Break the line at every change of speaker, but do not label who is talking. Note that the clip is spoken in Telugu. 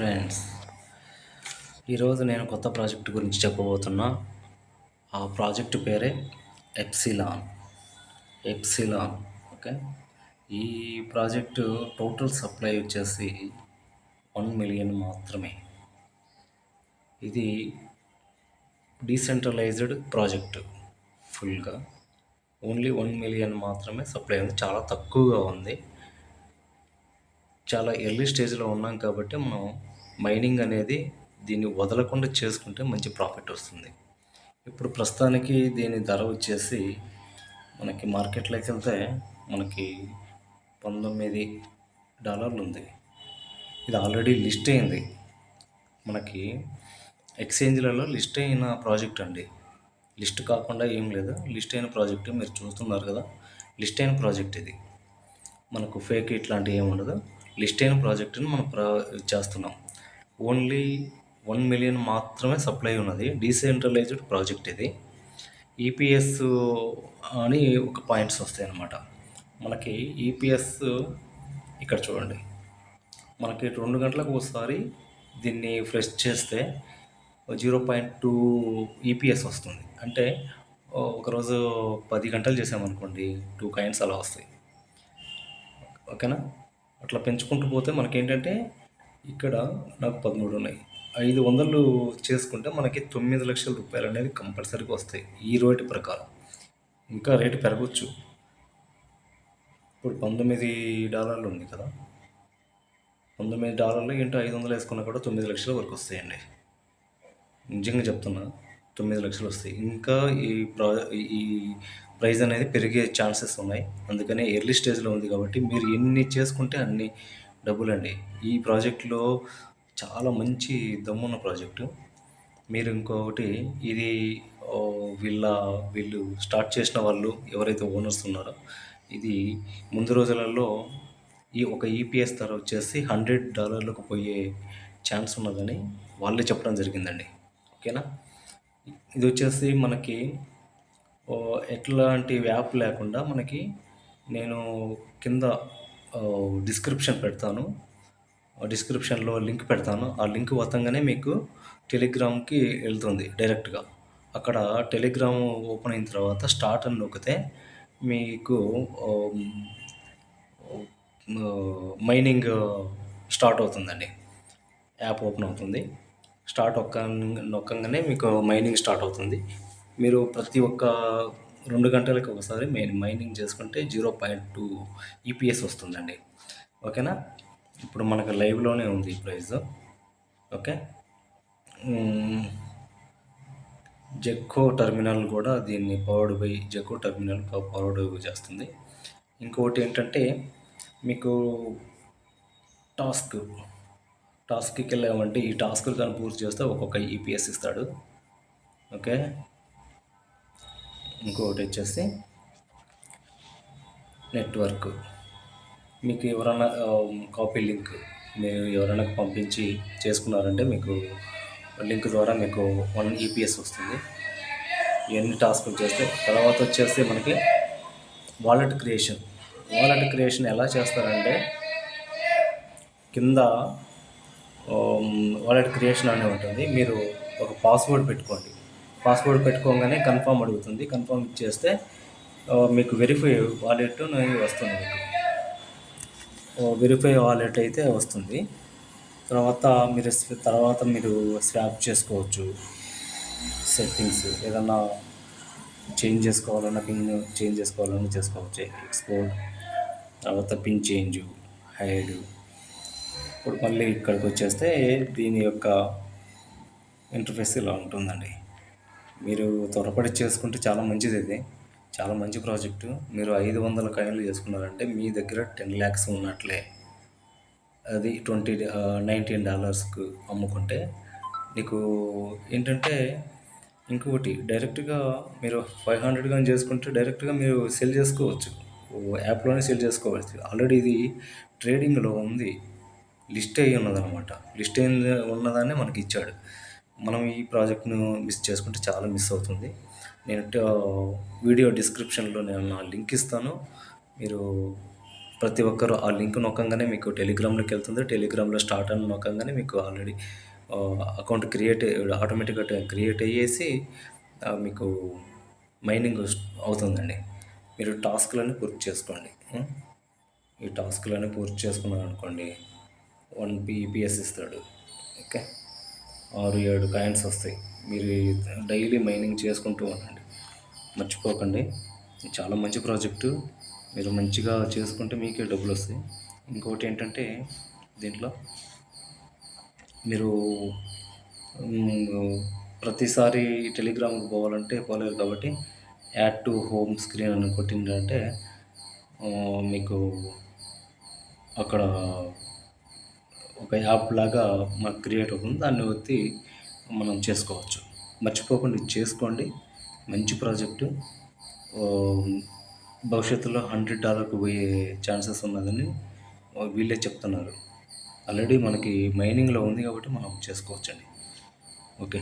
ఫ్రెండ్స్, ఈరోజు నేను కొత్త ప్రాజెక్ట్ గురించి చెప్పబోతున్నా. ఆ ప్రాజెక్ట్ పేరే ఎప్సిలాన్. Epsilon okay. ఈ ప్రాజెక్టు టోటల్ సప్లై వచ్చేసి 1,000,000 మాత్రమే. ఇది డీసెంట్రలైజ్డ్ ప్రాజెక్టు. ఫుల్గా ఓన్లీ 1,000,000 మాత్రమే సప్లై ఉంది. చాలా తక్కువగా ఉంది. చాలా ఎర్లీ స్టేజ్లో ఉన్నాం కాబట్టి మనం మైనింగ్ అనేది దీన్ని వదలకుండా చేసుకుంటే మంచి ప్రాఫిట్ వస్తుంది. ఇప్పుడు ప్రస్తుతానికి దీని ధర వచ్చేసి మనకి మార్కెట్లోకి వెళ్తే మనకి $19 ఉంది. ఇది ఆల్రెడీ లిస్ట్ అయింది. మనకి ఎక్స్చేంజ్లలో లిస్ట్ అయిన ప్రాజెక్ట్ అండి. లిస్ట్ కాకుండా ఏం లేదు, లిస్ట్ అయిన ప్రాజెక్ట్ మీరు చూస్తున్నారు కదా. లిస్ట్ అయిన ప్రాజెక్ట్ ఇది. మనకు ఫేక్ ఇట్లాంటివి ఏమి ఉండదు. లిస్ట్ అయిన ప్రాజెక్టుని మనం చేస్తున్నాం. ఓన్లీ 1,000,000 మాత్రమే సప్లై ఉన్నది. డీసెంట్రలైజ్డ్ ప్రాజెక్ట్ ఇది. ఈపీఎస్ అని ఒక పాయింట్స్ వస్తాయి అన్నమాట. మనకి ఈపీఎస్ ఇక్కడ చూడండి. మనకి 2 గంటలకు ఒకసారి దీన్ని ఫ్రెష్ చేస్తే 0.2 ఈపీఎస్ వస్తుంది. అంటే ఒకరోజు 10 గంటలు చేసామనుకోండి, 2 కాయిన్స్ అలా వస్తాయి. ఓకేనా. అట్లా పెంచుకుంటూ పోతే మనకేంటంటే ఇక్కడ నాకు 13 ఉన్నాయి. 500 చేసుకుంటే మనకి 9,00,000 రూపాయలు అనేది కంపల్సరీగా వస్తాయి ఈ రేటు ప్రకారం. ఇంకా రేటు పెరగచ్చు. ఇప్పుడు $19 ఉంది కదా. $19 ఇంటూ 500 వేసుకున్నా కూడా 9,00,000 వరకు వస్తాయండి. నిజంగా చెప్తున్నా, 9,00,000 వస్తాయి. ఇంకా ఈ ప్రైస్ అనేది పెరిగే ఛాన్సెస్ ఉన్నాయి. అందుకనే ఎర్లీ స్టేజ్లో ఉంది కాబట్టి మీరు ఎన్ని చేసుకుంటే అన్ని డబ్బులండి. ఈ ప్రాజెక్టులో చాలా మంచి దమ్మున్న ప్రాజెక్టు. మీరు ఇంకొకటి ఇది వీళ్ళు స్టార్ట్ చేసిన వాళ్ళు ఎవరైతే ఓనర్స్ ఉన్నారో, ఇది ముందు రోజులలో ఒక ఈపీఎస్ ధర వచ్చేసి $100 పోయే ఛాన్స్ ఉన్నదని వాళ్ళే చెప్పడం జరిగిందండి. ఓకేనా. ఇది వచ్చేసి మనకి ఎట్లాంటి యాప్ లేకుండా మనకి నేను కింద డిస్క్రిప్షన్ పెడతాను. డిస్క్రిప్షన్లో లింక్ పెడతాను. ఆ లింక్ వత్తంగానే మీకు టెలిగ్రామ్కి వెళ్తుంది డైరెక్ట్గా. అక్కడ టెలిగ్రామ్ ఓపెన్ అయిన తర్వాత స్టార్ట్ అని నొక్కితే మీకు మైనింగ్ స్టార్ట్ అవుతుందండి. యాప్ ఓపెన్ అవుతుంది. స్టార్ట్ నొక్కంగానే మీకు మైనింగ్ స్టార్ట్ అవుతుంది. మీరు ప్రతి ఒక్క 2 గంటలకు ఒకసారి మైనింగ్ చేసుకుంటే 0.2 ఈపీఎస్ వస్తుందండి. ఓకేనా. ఇప్పుడు మనకు లైవ్లోనే ఉంది ఈ ప్రైస్. ఓకే. జెక్కో టర్మినల్ కూడా దీన్ని పవర్డ్ బై జెక్కో టర్మినల్ పవర్డ్ చేస్తుంది. ఇంకొకటి ఏంటంటే మీకు టాస్క్కి వెళ్ళామంటే ఈ టాస్క్లు కానీ పూర్తి చేస్తే ఒక్కొక్క ఈపీఎస్ ఇస్తాడు. ఓకే. ఇంకొకటి వచ్చేసి నెట్వర్క్. మీకు ఎవరైనా కాపీ లింక్ మీరు ఎవరైనా పంపించి చేసుకున్నారంటే మీకు లింక్ ద్వారా మీకు 1 ఈపీఎస్ వస్తుంది. ఎన్ని టాస్కులు చేస్తే. తర్వాత వచ్చేసి మనకి వాలెట్ క్రియేషన్ ఎలా చేస్తారంటే కింద వాలెట్ క్రియేషన్ అనే ఉంటుంది. మీరు ఒక పాస్వర్డ్ పెట్టుకోండి. పాస్వర్డ్ పెట్టుకోగానే కన్ఫర్మ్ అడుగుతుంది. కన్ఫర్మ్ చేస్తే మీకు వెరిఫై వాలెట్ వస్తుంది. మీకు వెరిఫై వాలెట్ అయితే వస్తుంది. తర్వాత మీరు స్వాప్ చేసుకోవచ్చు. సెట్టింగ్స్ ఏదన్నా చేంజ్ చేసుకోవాలన్నా, పిన్ చేంజ్ చేసుకోవాలన్నా చేసుకోవచ్చు. ఎక్స్పోర్ట్, తర్వాత పిన్ చేంజ్, హైడ్. ఇప్పుడు మళ్ళీ ఇక్కడికి వచ్చేస్తే దీని యొక్క ఇంటర్ఫేస్ ఇలా ఉంటుందండి. మీరు త్వరపడి చేసుకుంటే చాలా మంచిది. ఇది చాలా మంచి ప్రాజెక్టు. మీరు 500 కాయిన్లు చేసుకున్నారంటే మీ దగ్గర 10 lakhs ఉన్నట్లే. అది $19కు అమ్ముకుంటే నీకు ఏంటంటే ఇంకొకటి డైరెక్ట్గా మీరు 500 కానీ చేసుకుంటే డైరెక్ట్గా మీరు సెల్ చేసుకోవచ్చు. యాప్లోనే సెల్ చేసుకోవచ్చు. ఆల్రెడీ ఇది ట్రేడింగ్లో ఉంది. లిస్ట్ అయ్యి ఉన్నదనమాట. లిస్ట్ అయ్యి ఉన్నదాన్ని మనకి ఇచ్చాడు. మనం ఈ ప్రాజెక్ట్ను మిస్ చేసుకుంటే చాలా మిస్ అవుతుంది. నేను వీడియో డిస్క్రిప్షన్లో నేను నా లింక్ ఇస్తాను. మీరు ప్రతి ఒక్కరు ఆ లింక్ నొక్కంగానే మీకు టెలిగ్రామ్‌లోకి వెళ్తుంది. టెలిగ్రామ్‌లో స్టార్ట్ అని నొక్కంగానే మీకు ఆల్రెడీ అకౌంట్ ఆటోమేటిక్‌గా క్రియేట్ అయ్యేసి మీకు మైనింగ్ అవుతుందండి. మీరు టాస్క్‌లన్నీ పూర్తి చేసుకోండి. ఈ టాస్క్‌లన్నీ పూర్తి చేసుకున్నారనుకోండి 1 ఈపీఎస్ ఇస్తాడు. ఓకే. 6, 7 కాయిన్స్ వస్తాయి. మీరు డైలీ మైనింగ్ చేసుకుంటూ ఉండండి. మర్చిపోకండి. ఇది చాలా మంచి ప్రాజెక్టు. మీరు మంచిగా చేసుకుంటే మీకే డబ్బులొస్తాయి. ఇంకోటి ఏంటంటే దీంట్లో మీరు ప్రతిసారి టెలిగ్రామ్‌కి పోవాలంటే పోలేరు కాబట్టి యాడ్ టు హోమ్ స్క్రీన్ అని కొట్టిండ్రంటే మీకు అక్కడ ఒక యాప్ లాగా మనకు క్రియేట్ అవుతుంది. దాన్ని ఒత్తి మనం చేసుకోవచ్చు. మర్చిపోకుండా ఇది చేసుకోండి. మంచి ప్రాజెక్టు. భవిష్యత్తులో $100కు పోయే ఛాన్సెస్ ఉన్నదని వీళ్ళే చెప్తున్నారు. ఆల్రెడీ మనకి మైనింగ్‌లో ఉంది కాబట్టి మనం చేసుకోవచ్చండి. ఓకే.